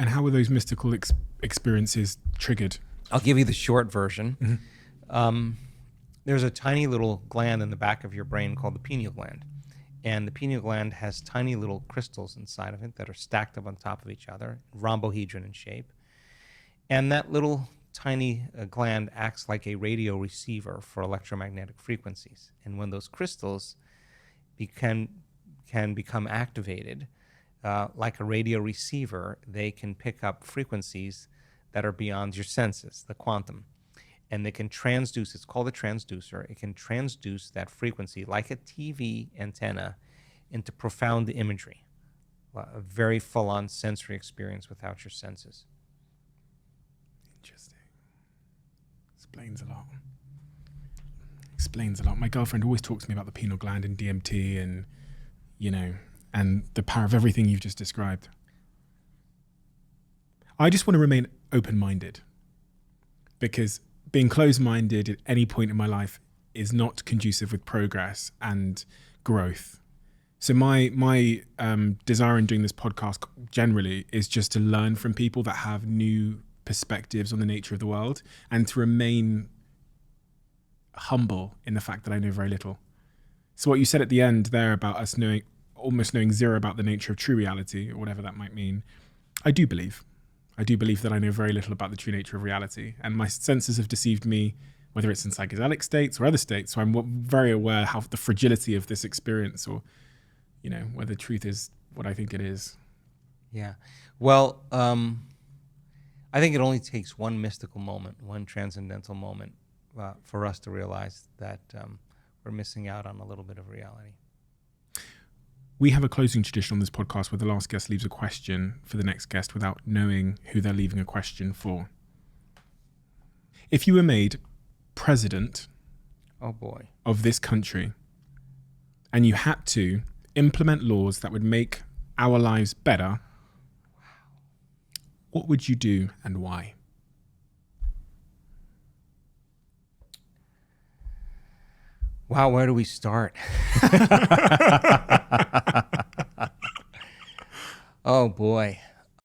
And how were those mystical experiences triggered? I'll give you the short version. Mm-hmm. There's a tiny little gland in the back of your brain called the pineal gland. And the pineal gland has tiny little crystals inside of it that are stacked up on top of each other, rhombohedron in shape. And that little tiny gland acts like a radio receiver for electromagnetic frequencies. And when those crystals can become activated, like a radio receiver, they can pick up frequencies that are beyond your senses, the quantum. And they can transduce, it's called a transducer, it can transduce that frequency like a TV antenna into profound imagery, a very full-on sensory experience without your senses. Interesting. Explains a lot. Explains a lot. My girlfriend always talks to me about the pineal gland and DMT and, and the power of everything you've just described. I just want to remain open-minded, because being closed-minded at any point in my life is not conducive with progress and growth. So my desire in doing this podcast generally is just to learn from people that have new perspectives on the nature of the world, and to remain humble in the fact that I know very little. So what you said at the end there about us almost knowing zero about the nature of true reality, or whatever that might mean, I do believe that I know very little about the true nature of reality, and my senses have deceived me, whether it's in psychedelic states or other states. So I'm very aware how the fragility of this experience, or whether truth is what I think it is. Yeah. Well, I think it only takes one mystical moment, one transcendental moment, for us to realize that we're missing out on a little bit of reality. We have a closing tradition on this podcast where the last guest leaves a question for the next guest without knowing who they're leaving a question for. If you were made president of this country, and you had to implement laws that would make our lives better, what would you do and why? Wow, where do we start? Oh boy.